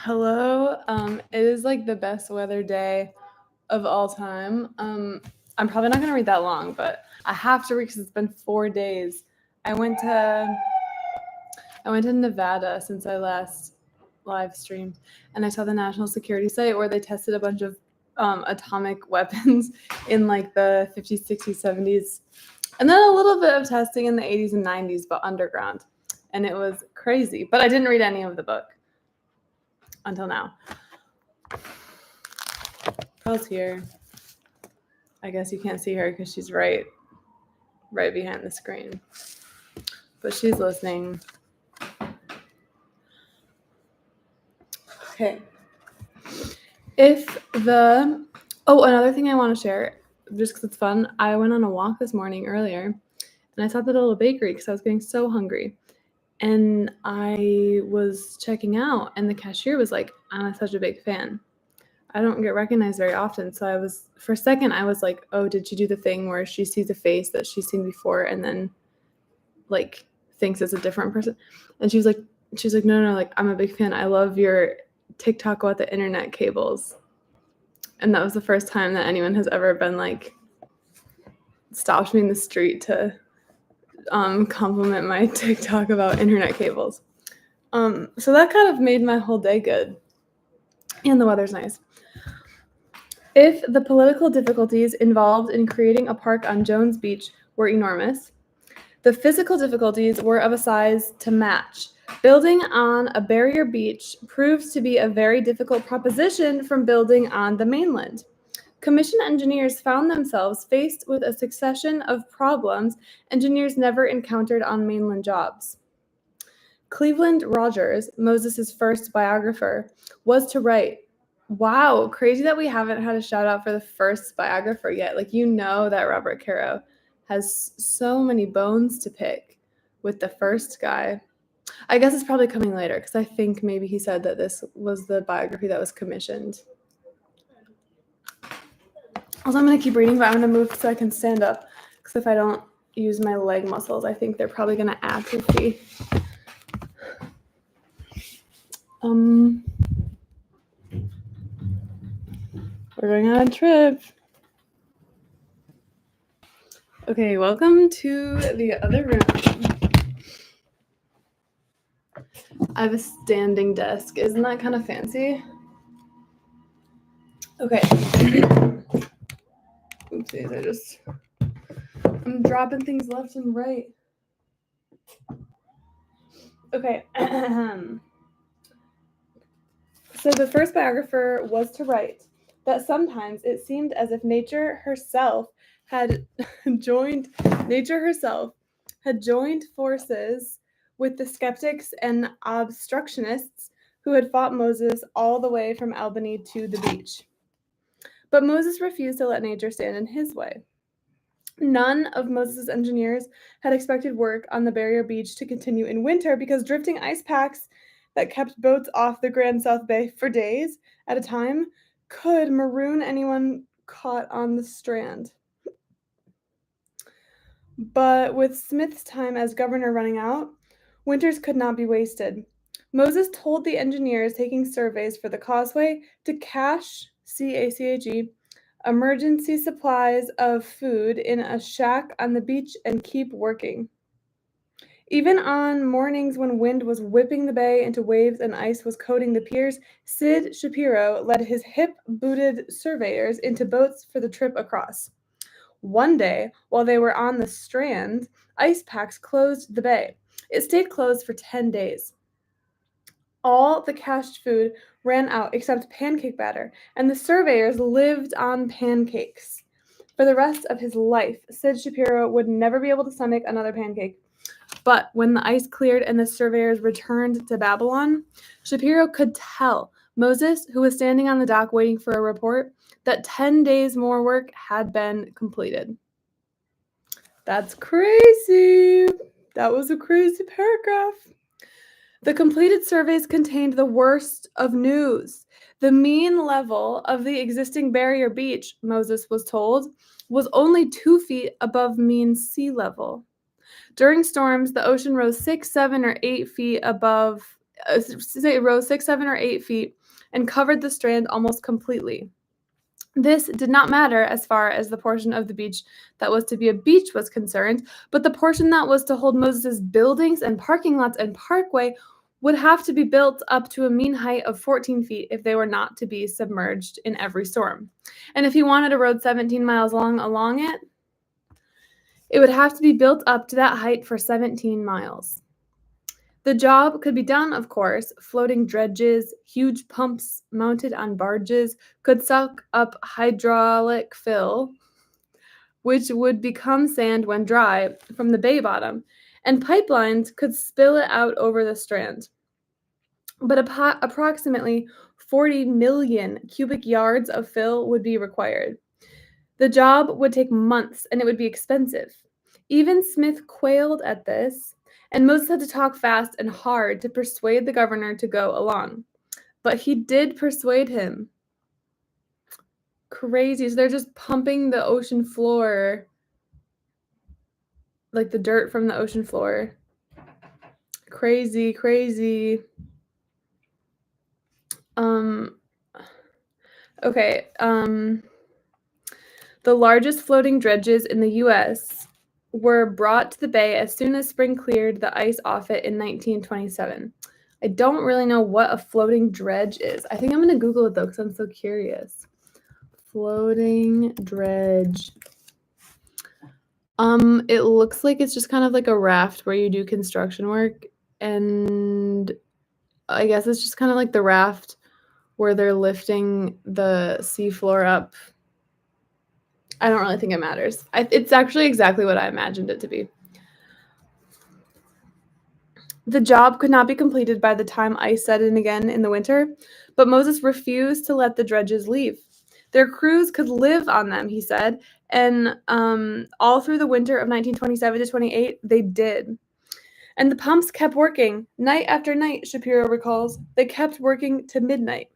Hello. It is like the best weather day of all time. I'm probably not gonna read that long, but I have to read because it's been 4 days. I went to I went to Nevada since I last live streamed, and I saw the national security site where they tested a bunch of atomic weapons in like the 50s, 60s, 70s, and then a little bit of testing in the 80s and 90s, but underground. And it was crazy. But I didn't read any of the book until now. Pearl's here. I guess you can't see her because she's right behind the screen. But she's listening. Okay. Another thing I want to share, just because it's fun, I went on a walk this morning earlier, and I stopped at a little bakery because I was getting so hungry. And I was checking out, and the cashier was like, I'm such a big fan. I don't get recognized very often, so for a second, I was like, oh, did she do the thing where she sees a face that she's seen before and then, like, thinks it's a different person? And she's like, no, like, I'm a big fan. I love your TikTok about the internet cables. And that was the first time that anyone has ever been, like, stopped me in the street to compliment my TikTok about internet cables. So that kind of made my whole day good. And the weather's nice. If the political difficulties involved in creating a park on Jones Beach were enormous, the physical difficulties were of a size to match. Building on a barrier beach proves to be a very difficult proposition from building on the mainland. Commission engineers found themselves faced with a succession of problems engineers never encountered on mainland jobs. Cleveland Rogers, Moses' first biographer, was to write, wow, crazy that we haven't had a shout out for the first biographer yet. Like, that Robert Caro has so many bones to pick with the first guy. I guess it's probably coming later because I think maybe he said that this was the biography that was commissioned. Also, I'm going to keep reading, but I'm going to move so I can stand up because if I don't use my leg muscles, I think they're probably going to atrophy. We're going on a trip. Okay, welcome to the other room. I have a standing desk. Isn't that kind of fancy? Okay. Oopsies, I'm dropping things left and right. Okay. So the first biographer was to write that sometimes it seemed as if nature herself had joined forces with the skeptics and obstructionists who had fought Moses all the way from Albany to the beach. But Moses refused to let nature stand in his way. None of Moses' engineers had expected work on the barrier beach to continue in winter because drifting ice packs that kept boats off the Grand South Bay for days at a time could maroon anyone caught on the strand. But with Smith's time as governor running out, winters could not be wasted. Moses told the engineers taking surveys for the causeway to cache, C-A-C-H-E, emergency supplies of food in a shack on the beach and keep working. Even on mornings when wind was whipping the bay into waves and ice was coating the piers, Sid Shapiro led his hip-booted surveyors into boats for the trip across. One day, while they were on the strand, ice packs closed the bay. It stayed closed for 10 days. All the cached food ran out except pancake batter, and the surveyors lived on pancakes. For the rest of his life, Sid Shapiro would never be able to stomach another pancake. But when the ice cleared and the surveyors returned to Babylon, Shapiro could tell Moses, who was standing on the dock waiting for a report, that 10 days more work had been completed. That's crazy. That was a crazy paragraph. The completed surveys contained the worst of news. The mean level of the existing barrier beach, Moses was told, was only 2 feet above mean sea level. During storms, the ocean rose 6, 7, or 8 feet above say it rose 6, 7, or 8 feet and covered the strand almost completely. This did not matter as far as the portion of the beach that was to be a beach was concerned, but the portion that was to hold Moses' buildings and parking lots and parkway would have to be built up to a mean height of 14 feet if they were not to be submerged in every storm. And if he wanted a road 17 miles long along it, it would have to be built up to that height for 17 miles. The job could be done, of course. Floating dredges, huge pumps mounted on barges could suck up hydraulic fill, which would become sand when dry, from the bay bottom, and pipelines could spill it out over the strand. But approximately 40 million cubic yards of fill would be required. The job would take months and it would be expensive. Even Smith quailed at this, and Moses had to talk fast and hard to persuade the governor to go along. But he did persuade him. Crazy. So they're just pumping the ocean floor, like the dirt from the ocean floor. Crazy, crazy. Okay. The largest floating dredges in the U.S. were brought to the bay as soon as spring cleared the ice off it in 1927. I don't really know what a floating dredge is. I think I'm going to Google it, though, because I'm so curious. Floating dredge. It looks like it's just kind of like a raft where you do construction work, and I guess it's just kind of like the raft where they're lifting the seafloor up. I don't really think it matters. It's actually exactly what I imagined it to be. The job could not be completed by the time ice set in again in the winter, but Moses refused to let the dredges leave. Their crews could live on them, he said, and all through the winter of 1927 to 28, they did. And the pumps kept working night after night, Shapiro recalls. They kept working to midnight.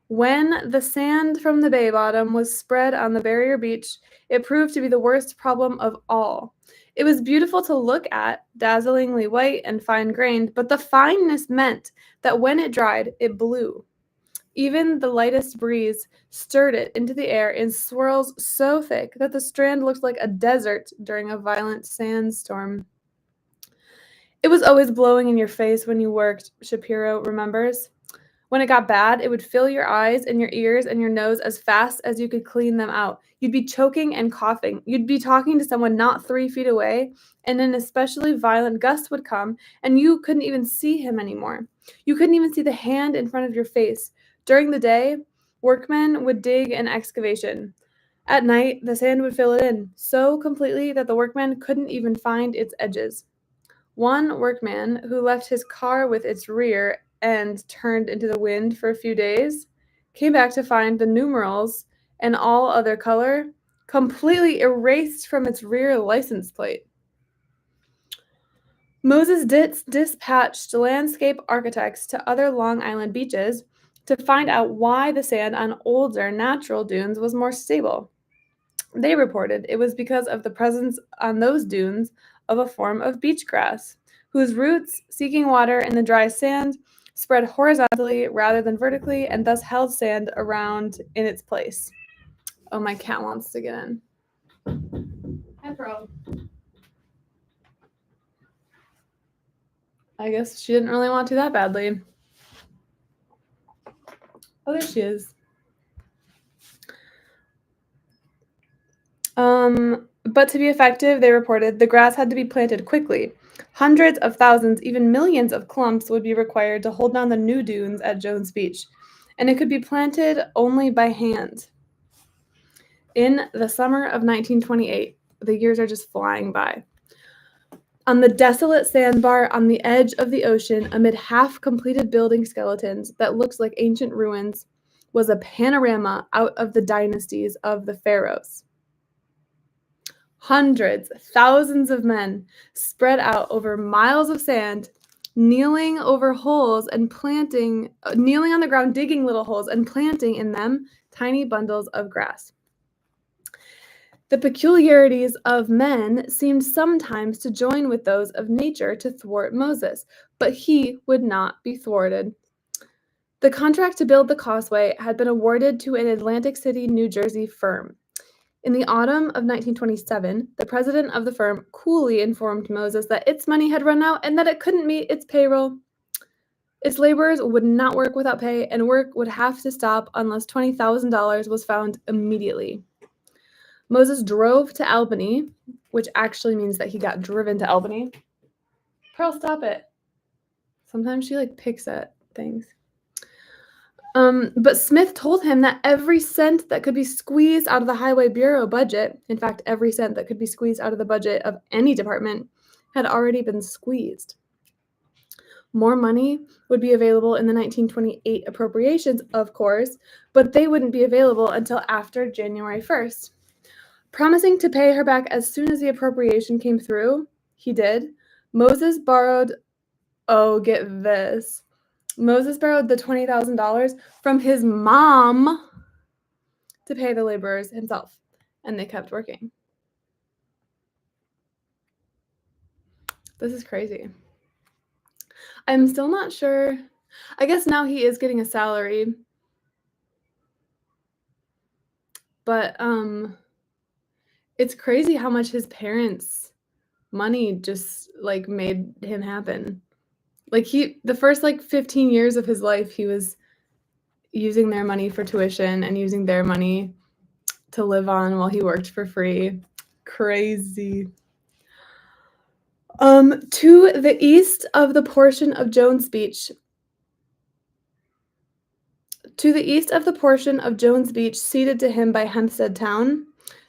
When the sand from the bay bottom was spread on the barrier beach, it proved to be the worst problem of all. It was beautiful to look at, dazzlingly white and fine-grained, but the fineness meant that when it dried, it blew. Even the lightest breeze stirred it into the air in swirls so thick that the strand looked like a desert during a violent sandstorm. It was always blowing in your face when you worked, Shapiro remembers. When it got bad, it would fill your eyes and your ears and your nose as fast as you could clean them out. You'd be choking and coughing. You'd be talking to someone not 3 feet away, and an especially violent gust would come, and you couldn't even see him anymore. You couldn't even see the hand in front of your face. During the day, workmen would dig an excavation. At night, the sand would fill it in so completely that the workmen couldn't even find its edges. One workman who left his car with its rear end turned into the wind for a few days came back to find the numerals and all other color completely erased from its rear license plate. Moses dispatched landscape architects to other Long Island beaches to find out why the sand on older natural dunes was more stable. They reported it was because of the presence on those dunes of a form of beach grass, whose roots, seeking water in the dry sand, spread horizontally rather than vertically, and thus held sand around in its place. Oh, my cat wants to get in. Hi, Pearl. I guess she didn't really want to that badly. Oh, there she is. But to be effective, they reported, the grass had to be planted quickly. Hundreds of thousands, even millions of clumps would be required to hold down the new dunes at Jones Beach, and it could be planted only by hand. In the summer of 1928, the years are just flying by. On the desolate sandbar on the edge of the ocean, amid half-completed building skeletons that looked like ancient ruins, was a panorama out of the dynasties of the pharaohs. Hundreds, thousands of men spread out over miles of sand, kneeling over holes and kneeling on the ground, digging little holes and planting in them tiny bundles of grass. The peculiarities of men seemed sometimes to join with those of nature to thwart Moses, but he would not be thwarted. The contract to build the causeway had been awarded to an Atlantic City, New Jersey firm. In the autumn of 1927, the president of the firm coolly informed Moses that its money had run out and that it couldn't meet its payroll. Its laborers would not work without pay, and work would have to stop unless $20,000 was found immediately. Moses drove to Albany, which actually means that he got driven to Albany. Pearl, stop it. Sometimes she picks at things. But Smith told him that every cent that could be squeezed out of the Highway Bureau budget, in fact, every cent that could be squeezed out of the budget of any department, had already been squeezed. More money would be available in the 1928 appropriations, of course, but they wouldn't be available until after January 1st. Promising to pay her back as soon as the appropriation came through, he did. Moses borrowed, get this. Moses borrowed the $20,000 from his mom to pay the laborers himself, and they kept working. This is crazy. I'm still not sure. I guess now he is getting a salary. But it's crazy how much his parents' money just made him happen. The first 15 years of his life, he was using their money for tuition and using their money to live on while he worked for free. Crazy. To the east of the portion of Jones Beach, ceded to him by Hempstead Town,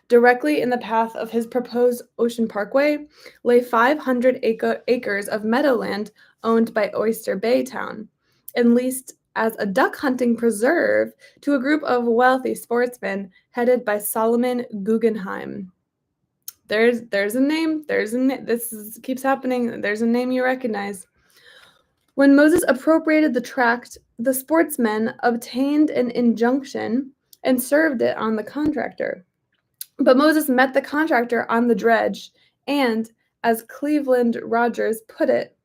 directly in the path of his proposed Ocean Parkway, lay 500 acres of meadowland owned by Oyster Bay Town, and leased as a duck hunting preserve to a group of wealthy sportsmen headed by Solomon Guggenheim. There's a name. Keeps happening. There's a name you recognize. When Moses appropriated the tract, the sportsmen obtained an injunction and served it on the contractor. But Moses met the contractor on the dredge, and, as Cleveland Rogers put it,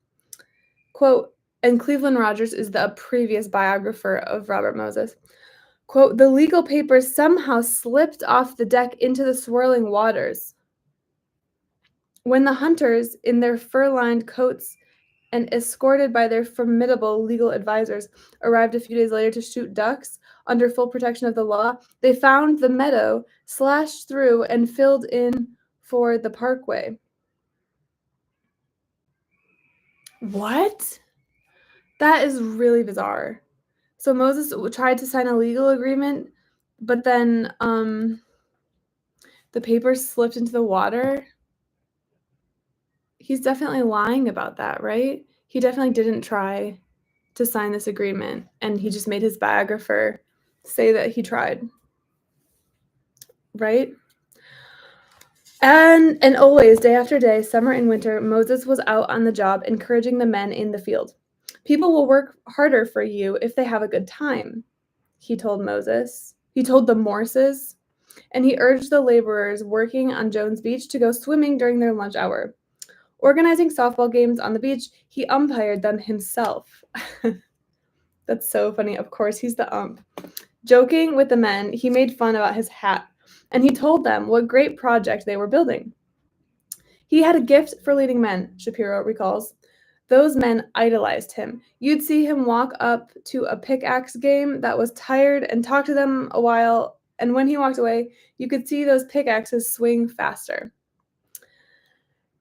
quote, and Cleveland Rogers is the previous biographer of Robert Moses, quote, the legal papers somehow slipped off the deck into the swirling waters. When the hunters, in their fur-lined coats and escorted by their formidable legal advisors, arrived a few days later to shoot ducks under full protection of the law, they found the meadow slashed through and filled in for the parkway. What? That is really bizarre. So Moses tried to sign a legal agreement, but then the papers slipped into the water. He's definitely lying about that, right? He definitely didn't try to sign this agreement, and he just made his biographer say that he tried, right? And always, day after day, summer and winter, Moses was out on the job encouraging the men in the field. People will work harder for you if they have a good time, he told Moses. He told the Morses, and he urged the laborers working on Jones Beach to go swimming during their lunch hour. Organizing softball games on the beach, he umpired them himself. That's so funny. Of course, he's the ump. Joking with the men, he made fun about his hat, and he told them what great project they were building. He had a gift for leading men, Shapiro recalls. Those men idolized him. You'd see him walk up to a pickaxe game that was tired and talk to them a while, and when he walked away, you could see those pickaxes swing faster.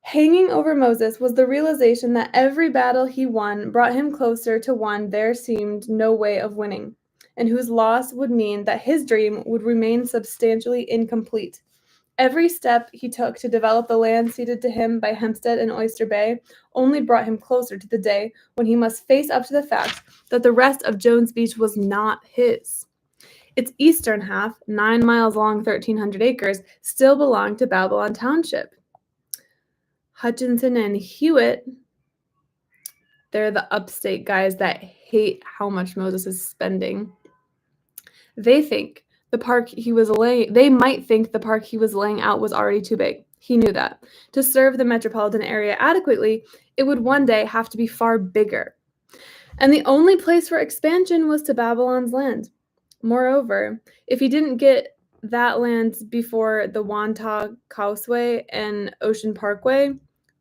Hanging over Moses was the realization that every battle he won brought him closer to one there seemed no way of winning, and whose loss would mean that his dream would remain substantially incomplete. Every step he took to develop the land ceded to him by Hempstead and Oyster Bay only brought him closer to the day when he must face up to the fact that the rest of Jones Beach was not his. Its eastern half, 9 miles long, 1,300 acres, still belonged to Babylon Township. Hutchinson and Hewitt, they're the upstate guys that hate how much Moses is spending. They think They might think the park he was laying out was already too big. He knew that. To serve the metropolitan area adequately, it would one day have to be far bigger. And the only place for expansion was to Babylon's land. Moreover, if he didn't get that land before the Wantagh Causeway and Ocean Parkway,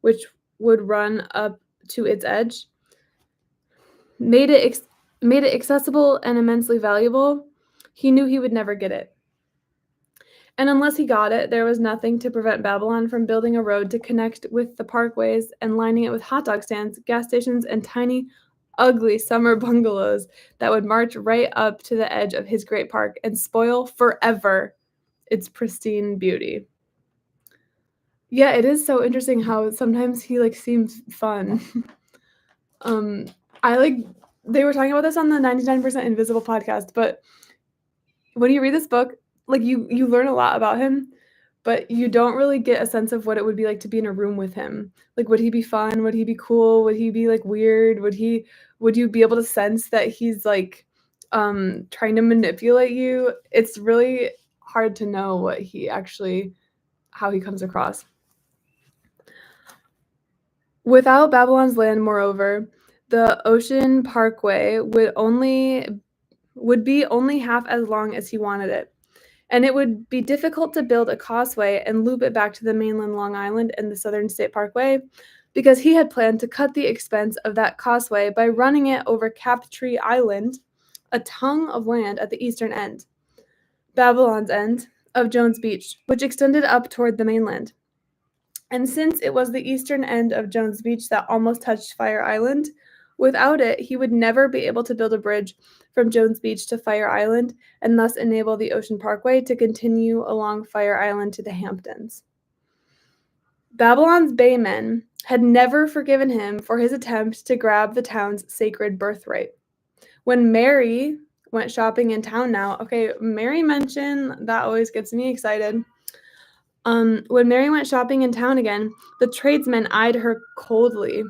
which would run up to its edge, made it accessible and immensely valuable, he knew he would never get it. And unless he got it, there was nothing to prevent Babylon from building a road to connect with the parkways and lining it with hot dog stands, gas stations, and tiny, ugly summer bungalows that would march right up to the edge of his great park and spoil forever its pristine beauty. Yeah, it is so interesting how sometimes he seems fun. They were talking about this on the 99% Invisible podcast, but when you read this book, you learn a lot about him, but you don't really get a sense of what it would be like to be in a room with him. Would he be fun? Would he be cool? Would he be weird? Would you be able to sense that he's trying to manipulate you? It's really hard to know how he comes across. Without Babylon's land, moreover, the Ocean Parkway would be only half as long as he wanted it. And it would be difficult to build a causeway and loop it back to the mainland Long Island and the Southern State Parkway, because he had planned to cut the expense of that causeway by running it over Captree Island, a tongue of land at the eastern end, Babylon's end, of Jones Beach, which extended up toward the mainland. And since it was the eastern end of Jones Beach that almost touched Fire Island, without it, he would never be able to build a bridge from Jones Beach to Fire Island and thus enable the Ocean Parkway to continue along Fire Island to the Hamptons. Babylon's baymen had never forgiven him for his attempt to grab the town's sacred birthright. When Mary went shopping in town now, okay, Mary mention, that always gets me excited. When Mary went shopping in town again, the tradesmen eyed her coldly.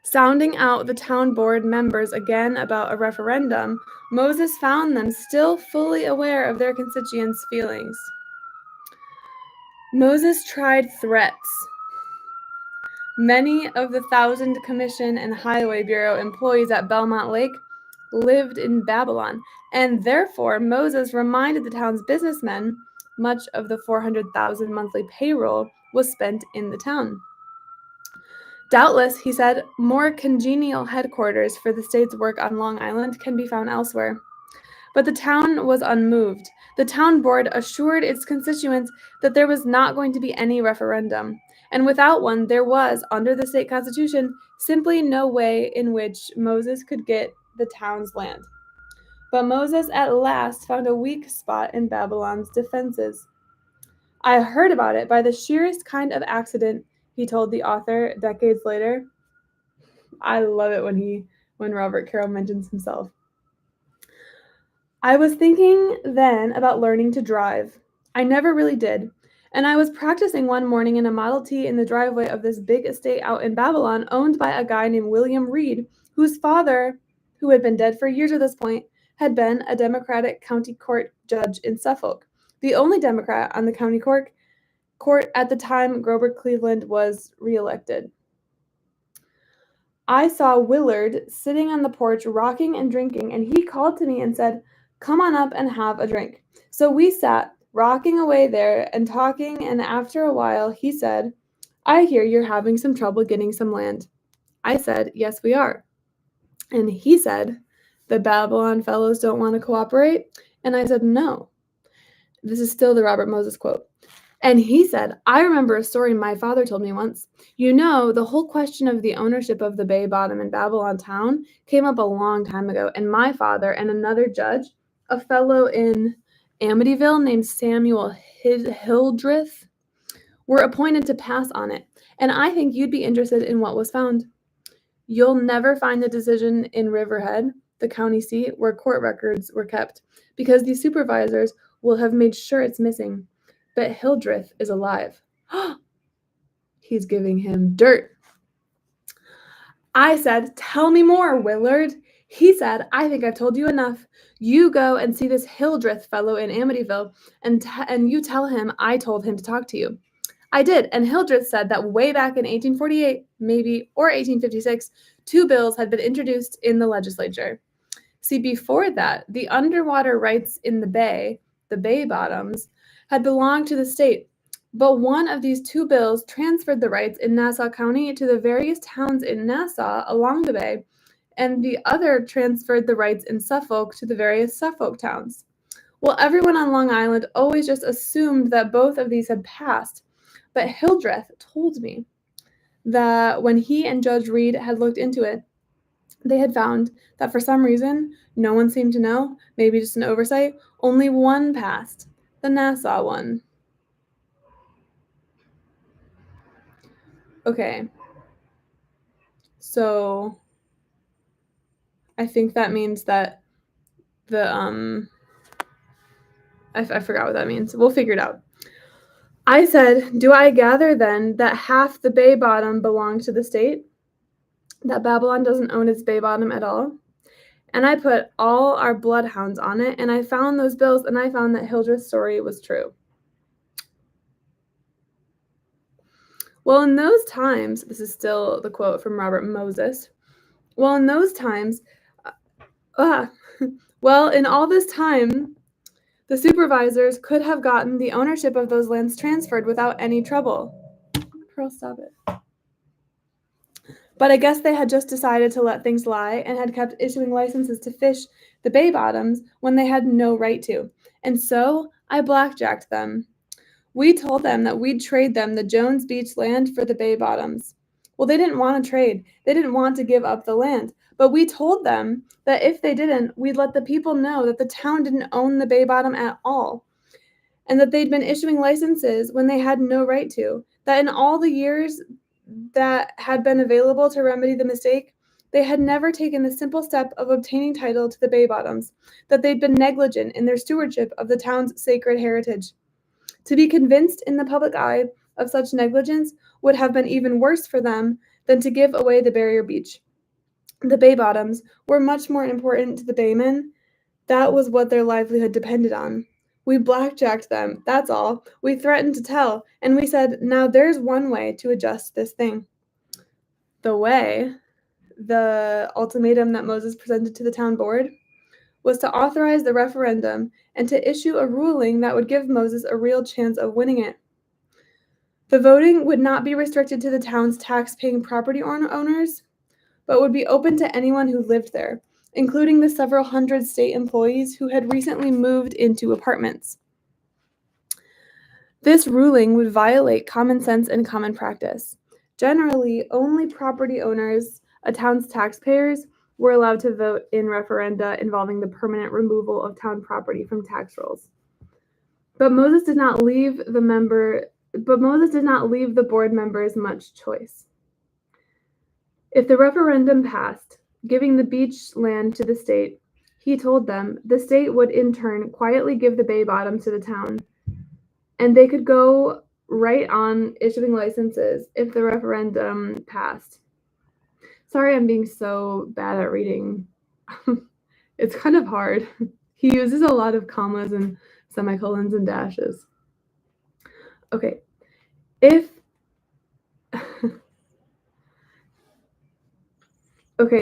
Sounding out the town board members again about a referendum, Moses found them still fully aware of their constituents' feelings. Moses tried threats. Many of the 1,000 Commission and Highway Bureau employees at Belmont Lake lived in Babylon, and therefore Moses reminded the town's businessmen much of the 400,000 monthly payroll was spent in the town. Doubtless, he said, more congenial headquarters for the state's work on Long Island can be found elsewhere. But the town was unmoved. The town board assured its constituents that there was not going to be any referendum, and without one, there was, under the state constitution, simply no way in which Moses could get the town's land. But Moses at last found a weak spot in Babylon's defenses. I heard about it by the sheerest kind of accident, he told the author decades later. I love it when Robert Caro mentions himself. I was thinking then about learning to drive. I never really did. And I was practicing one morning in a Model T in the driveway of this big estate out in Babylon owned by a guy named William Reed, whose father, who had been dead for years at this point, had been a Democratic county court judge in Suffolk, the only Democrat on the county court at the time Grover Cleveland was reelected. I saw Willard sitting on the porch rocking and drinking, and he called to me and said, "Come on up and have a drink." So we sat, rocking away there and talking, and after a while he said, "I hear you're having some trouble getting some land." I said, "Yes, we are." And he said, "The Babylon fellows don't want to cooperate?" And I said, "No." This is still the Robert Moses quote. And he said, "I remember a story my father told me once. You know, the whole question of the ownership of the Bay Bottom in Babylon town came up a long time ago, and my father and another judge, a fellow in Amityville named Samuel Hildreth, were appointed to pass on it. And I think you'd be interested in what was found. You'll never find the decision in Riverhead, the county seat, where court records were kept, because the supervisors will have made sure it's missing. But Hildreth is alive." He's giving him dirt. I said, "Tell me more, Willard." He said, I think I've told you enough. You go and see this Hildreth fellow in Amityville, and you tell him I told him to talk to you. I did, and Hildreth said that way back in 1848, maybe, or 1856, 2 bills had been introduced in the legislature. See, before that, the underwater rights in the Bay Bottoms, had belonged to the state, but one of these 2 bills transferred the rights in Nassau County to the various towns in Nassau along the bay, and the other transferred the rights in Suffolk to the various Suffolk towns. Well, everyone on Long Island always just assumed that both of these had passed, but Hildreth told me that when he and Judge Reed had looked into it, they had found that for some reason, no one seemed to know, maybe just an oversight, only one passed, the Nassau one. Okay. So I think that means that the I forgot what that means. We'll figure it out. I said, do I gather then that half the Bay Bottom belongs to the state? That Babylon doesn't own its Bay Bottom at all? And I put all our bloodhounds on it, and I found those bills, and I found that Hildreth's story was true. Well, in those times, this is still the quote from Robert Moses. Well, in those times, well, in all this time, the supervisors could have gotten the ownership of those lands transferred without any trouble. Pearl, stop it. But I guess they had just decided to let things lie and had kept issuing licenses to fish the Bay Bottoms when they had no right to. And so I blackjacked them. We told them that we'd trade them the Jones Beach land for the Bay Bottoms. Well, they didn't want to trade. They didn't want to give up the land. But we told them that if they didn't, we'd let the people know that the town didn't own the Bay Bottom at all, and that they'd been issuing licenses when they had no right to, that in all the years that had been available to remedy the mistake, they had never taken the simple step of obtaining title to the Bay Bottoms, that they'd been negligent in their stewardship of the town's sacred heritage. To be convinced in the public eye of such negligence would have been even worse for them than to give away the barrier beach. The Bay Bottoms were much more important to the baymen. That was what their livelihood depended on. We blackjacked them, that's all. We threatened to tell, and we said, now there's one way to adjust this thing. The ultimatum that Moses presented to the town board, was to authorize the referendum and to issue a ruling that would give Moses a real chance of winning it. The voting would not be restricted to the town's tax-paying property owners, but would be open to anyone who lived there, including the several hundred state employees who had recently moved into apartments. This ruling would violate common sense and common practice. Generally, only property owners, a town's taxpayers, were allowed to vote in referenda involving the permanent removal of town property from tax rolls. But Moses did not leave the board members much choice. If the referendum passed, giving the beach land to the state, he told them the state would in turn quietly give the Bay Bottom to the town, and they could go right on issuing licenses if the referendum passed. Sorry, I'm being so bad at reading. It's kind of hard. He uses a lot of commas and semicolons and dashes. Okay,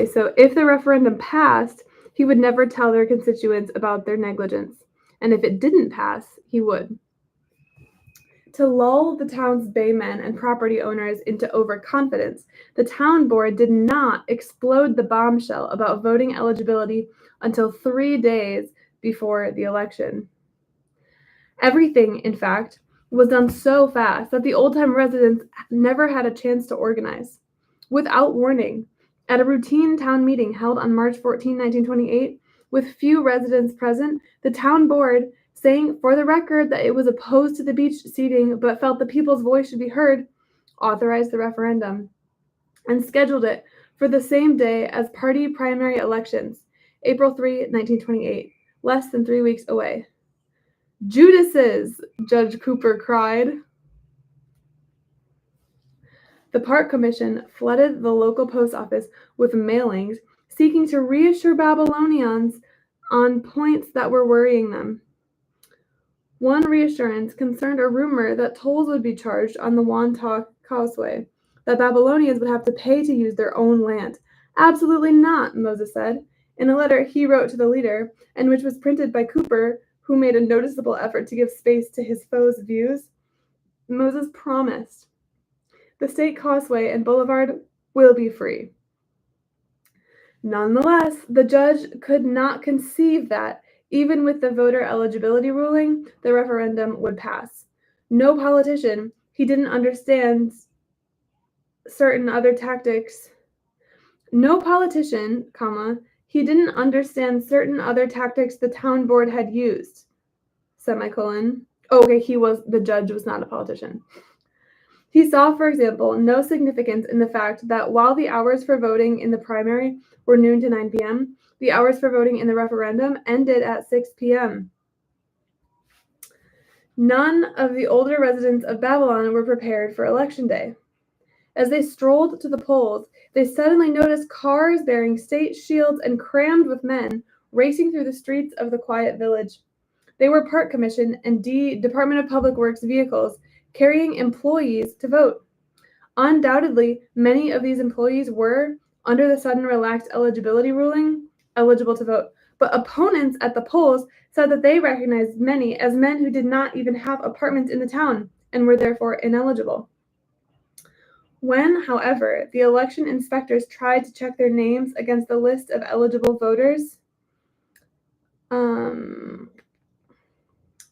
so if the referendum passed, he would never tell their constituents about their negligence, and if it didn't pass, he would. To lull the town's baymen and property owners into overconfidence, the town board did not explode the bombshell about voting eligibility until 3 days before the election. Everything, in fact, was done so fast that the old-time residents never had a chance to organize. Without warning, at a routine town meeting held on March 14, 1928, with few residents present, the town board, saying for the record that it was opposed to the beach seating but felt the people's voice should be heard, authorized the referendum and scheduled it for the same day as party primary elections, April 3, 1928, less than 3 weeks away. Judases, Judge Cooper cried. The Park Commission flooded the local post office with mailings seeking to reassure Babylonians on points that were worrying them. One reassurance concerned a rumor that tolls would be charged on the Wantagh Causeway, that Babylonians would have to pay to use their own land. Absolutely not, Moses said, in a letter he wrote to the leader, and which was printed by Cooper, who made a noticeable effort to give space to his foes' views. Moses promised, the state causeway and boulevard will be free. Nonetheless, the judge could not conceive that, even with the voter eligibility ruling, the referendum would pass. No politician, he didn't understand certain other tactics. No politician, he didn't understand certain other tactics the town board had used, semicolon. Oh, okay, the judge was not a politician. He saw, for example, no significance in the fact that while the hours for voting in the primary were noon to 9 p.m., the hours for voting in the referendum ended at 6 p.m. None of the older residents of Babylon were prepared for Election Day. As they strolled to the polls, they suddenly noticed cars bearing state shields and crammed with men racing through the streets of the quiet village. They were Park Commission and Department of Public Works vehicles carrying employees to vote. Undoubtedly, many of these employees were, under the sudden relaxed eligibility ruling, eligible to vote. But opponents at the polls said that they recognized many as men who did not even have apartments in the town and were therefore ineligible. When, however, the election inspectors tried to check their names against the list of eligible voters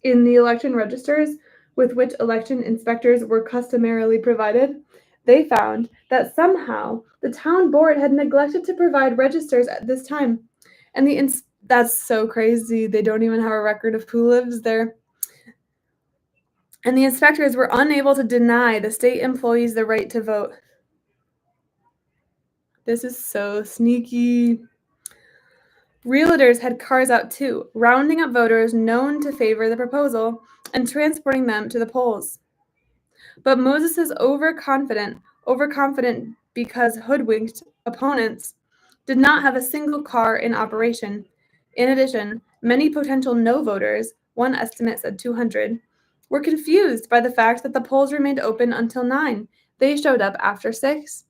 in the election registers with which election inspectors were customarily provided, they found that somehow the town board had neglected to provide registers at this time. And that's so crazy. They don't even have a record of who lives there. And the inspectors were unable to deny the state employees the right to vote. This is so sneaky. Realtors had cars out too, rounding up voters known to favor the proposal and transporting them to the polls. But Moses' overconfident because hoodwinked opponents did not have a single car in operation. In addition, many potential no voters, one estimate said 200, were confused by the fact that the polls remained open until 9. They showed up after 6,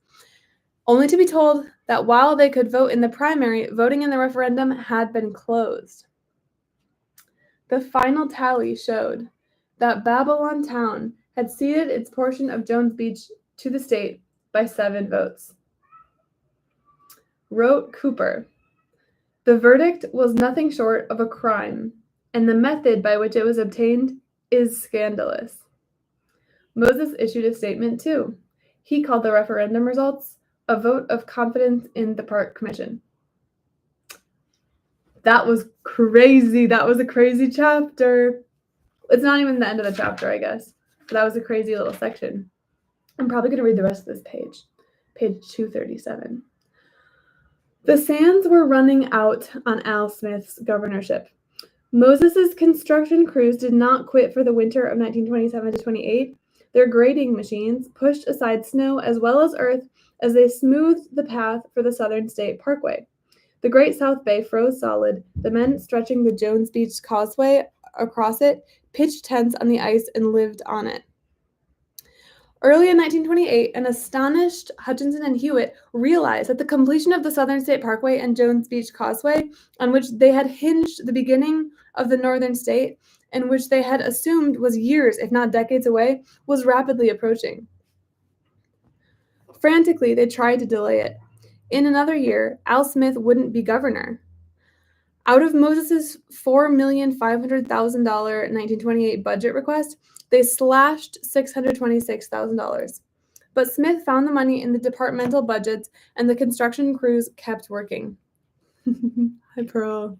only to be told that while they could vote in the primary, voting in the referendum had been closed. The final tally showed that Babylon town had ceded its portion of Jones Beach to the state by 7 votes. Wrote Cooper, the verdict was nothing short of a crime, and the method by which it was obtained is scandalous. Moses issued a statement too. He called the referendum results a vote of confidence in the Park Commission. That was crazy. That was a crazy chapter. It's not even the end of the chapter, I guess. But that was a crazy little section. I'm probably going to read the rest of this page. Page 237. The sands were running out on Al Smith's governorship. Moses's construction crews did not quit for the winter of 1927 to 28. Their grading machines pushed aside snow as well as earth as they smoothed the path for the Southern State Parkway. The Great South Bay froze solid, the men stretching the Jones Beach Causeway across it pitched tents on the ice and lived on it. Early in 1928, an astonished Hutchinson and Hewitt realized that the completion of the Southern State Parkway and Jones Beach Causeway, on which they had hinged the beginning of the northern state, and which they had assumed was years, if not decades away, was rapidly approaching. Frantically, they tried to delay it. In another year, Al Smith wouldn't be governor. Out of Moses's $4,500,000 1928 budget request, they slashed $626,000. But Smith found the money in the departmental budgets, and the construction crews kept working. Hi, Pearl.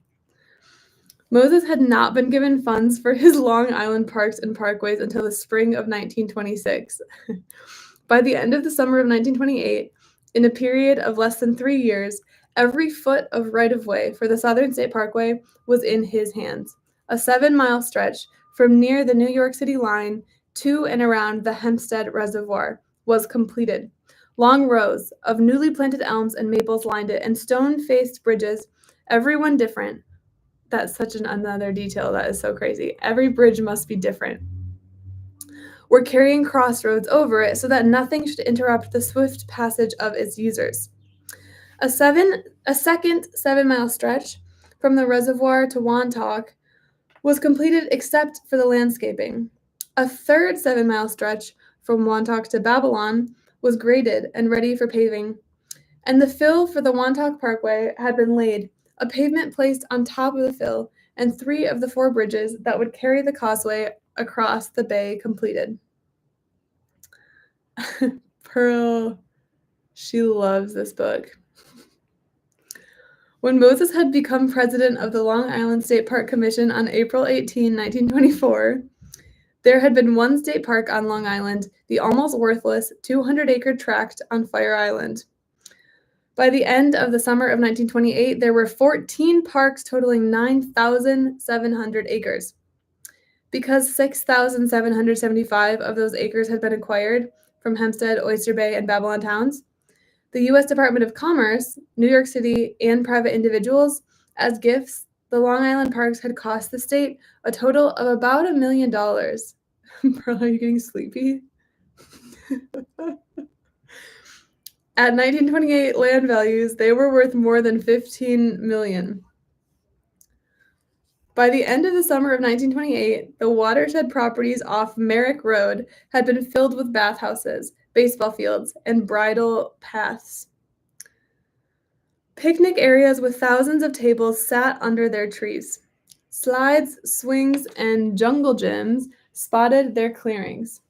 Moses had not been given funds for his Long Island parks and parkways until the spring of 1926. By the end of the summer of 1928, in a period of less than 3 years, every foot of right-of-way for the Southern State Parkway was in his hands. A 7-mile stretch from near the New York City line to and around the Hempstead Reservoir was completed. Long rows of newly planted elms and maples lined it, and stone-faced bridges, every one different. That's such another detail that is so crazy. Every bridge must be different. Were carrying crossroads over it so that nothing should interrupt the swift passage of its users. A second 7-mile stretch from the reservoir to Wantagh was completed except for the landscaping. A third 7-mile stretch from Wantagh to Babylon was graded and ready for paving, and the fill for the Wantagh Parkway had been laid, a pavement placed on top of the fill, and 3 of the 4 bridges that would carry the causeway across the bay completed. Pearl, she loves this book. When Moses had become president of the Long Island State Park Commission on April 18, 1924, there had been one state park on Long Island, the almost worthless 200-acre tract on Fire Island. By the end of the summer of 1928, there were 14 parks totaling 9,700 acres. Because 6,775 of those acres had been acquired from Hempstead, Oyster Bay, and Babylon towns, the U.S. Department of Commerce, New York City, and private individuals, as gifts, the Long Island parks had cost the state a total of about $1 million. Pearl, are you getting sleepy? At 1928 land values, they were worth more than $15 million. By the end of the summer of 1928, the watershed properties off Merrick Road had been filled with bathhouses, baseball fields, and bridle paths. Picnic areas with thousands of tables sat under their trees. Slides, swings, and jungle gyms spotted their clearings.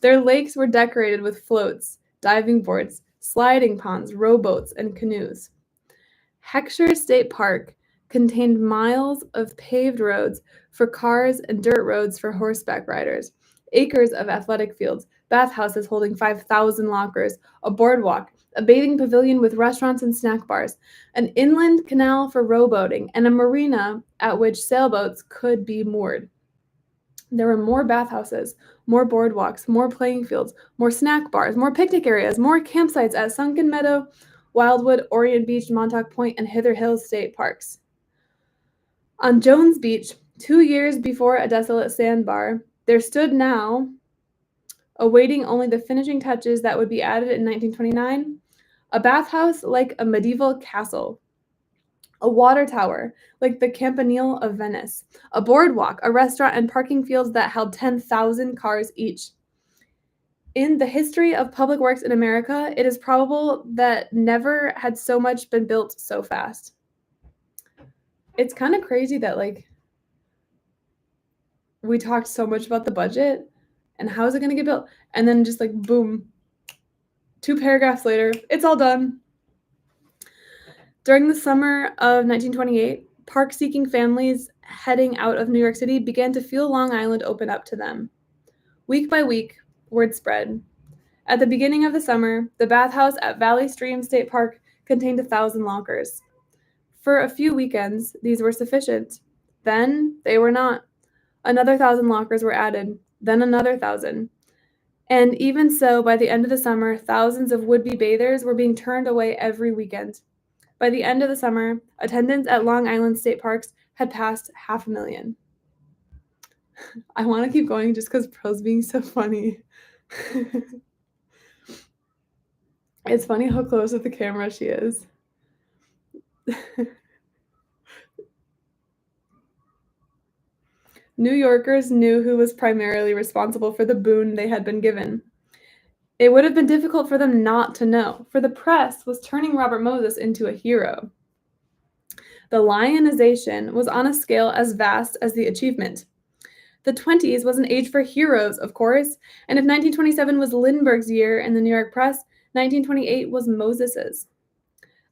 Their lakes were decorated with floats, diving boards, sliding ponds, rowboats, and canoes. Heckscher State Park contained miles of paved roads for cars and dirt roads for horseback riders, acres of athletic fields, bathhouses holding 5,000 lockers, a boardwalk, a bathing pavilion with restaurants and snack bars, an inland canal for rowboating, and a marina at which sailboats could be moored. There were more bathhouses, more boardwalks, more playing fields, more snack bars, more picnic areas, more campsites at Sunken Meadow, Wildwood, Orient Beach, Montauk Point, and Hither Hills State Parks. On Jones Beach, 2 years before a desolate sandbar, there stood now, awaiting only the finishing touches that would be added in 1929, a bathhouse like a medieval castle, a water tower like the Campanile of Venice, a boardwalk, a restaurant, and parking fields that held 10,000 cars each. In the history of public works in America, it is probable that never had so much been built so fast. It's kind of crazy that, we talked so much about the budget and how is it going to get built, and then just boom, 2 paragraphs later, it's all done. During the summer of 1928, park-seeking families heading out of New York City began to feel Long Island open up to them. Week by week, word spread. At the beginning of the summer, the bathhouse at Valley Stream State Park contained 1,000 lockers. For a few weekends, these were sufficient. Then they were not. Another 1,000 lockers were added, then another 1,000. And even so, by the end of the summer, thousands of would-be bathers were being turned away every weekend. By the end of the summer, attendance at Long Island State Parks had passed 500,000. I want to keep going just because Pearl's being so funny. It's funny how close with the camera she is. New Yorkers knew who was primarily responsible for the boon they had been given. It would have been difficult for them not to know, for the press was turning Robert Moses into a hero. The lionization was on a scale as vast as the achievement. The 20s was an age for heroes, of course, and if 1927 was Lindbergh's year in the New York press, 1928 was Moses's.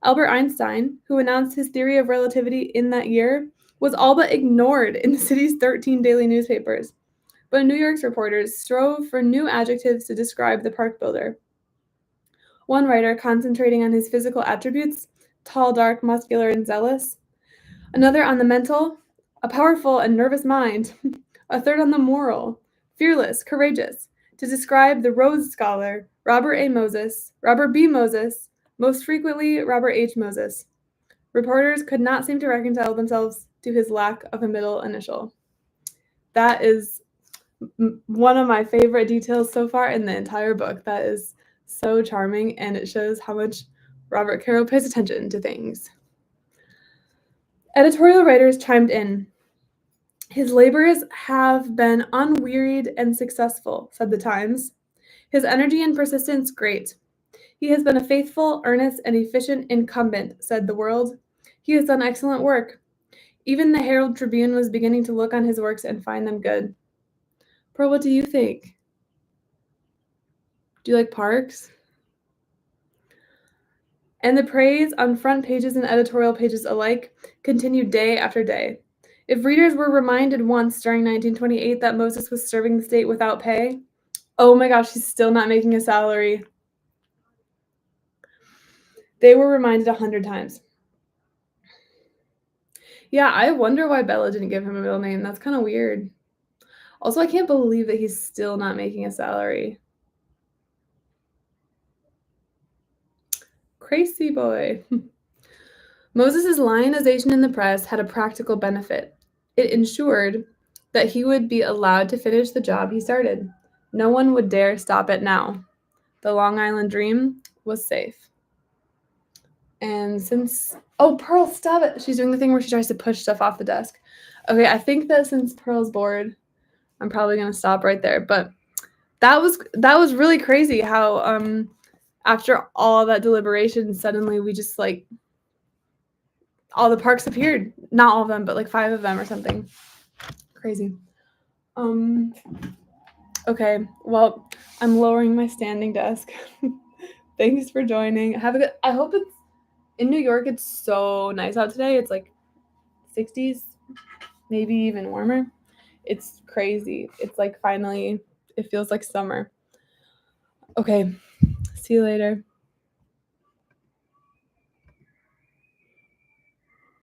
Albert Einstein, who announced his theory of relativity in that year, was all but ignored in the city's 13 daily newspapers. But New York's reporters strove for new adjectives to describe the park builder. One writer concentrating on his physical attributes, tall, dark, muscular, and zealous. Another on the mental, a powerful and nervous mind. A third on the moral, fearless, courageous, to describe the Rhodes Scholar, Robert A. Moses, Robert B. Moses, most frequently Robert H. Moses. Reporters could not seem to reconcile themselves to his lack of a middle initial. That is one of my favorite details so far in the entire book. That is so charming, and it shows how much Robert Caro pays attention to things. Editorial writers chimed in. His labors have been unwearied and successful, said the Times. His energy and persistence great. He has been a faithful, earnest, and efficient incumbent, said the World. He has done excellent work. Even the Herald Tribune was beginning to look on his works and find them good. Pearl, what do you think? Do you like parks? And the praise on front pages and editorial pages alike continued day after day. If readers were reminded once during 1928 that Moses was serving the state without pay, oh my gosh, he's still not making a salary. They were reminded 100 times. Yeah, I wonder why Bella didn't give him a middle name. That's kind of weird. Also, I can't believe that he's still not making a salary. Crazy boy. Moses' lionization in the press had a practical benefit. It ensured that he would be allowed to finish the job he started. No one would dare stop it now. The Long Island Dream was safe. And since... Oh, Pearl, stop it! She's doing the thing where she tries to push stuff off the desk. Okay, I think that since Pearl's bored, I'm probably going to stop right there. But that was really crazy how after all that deliberation, suddenly we just like... all the parks appeared. Not all of them, but like 5 of them or something. Crazy. Okay, well, I'm lowering my standing desk. Thanks for joining. Have a good... I hope it's... In New York, it's so nice out today. It's like 60s, maybe even warmer. It's crazy. It's like finally, it feels like summer. Okay, see you later.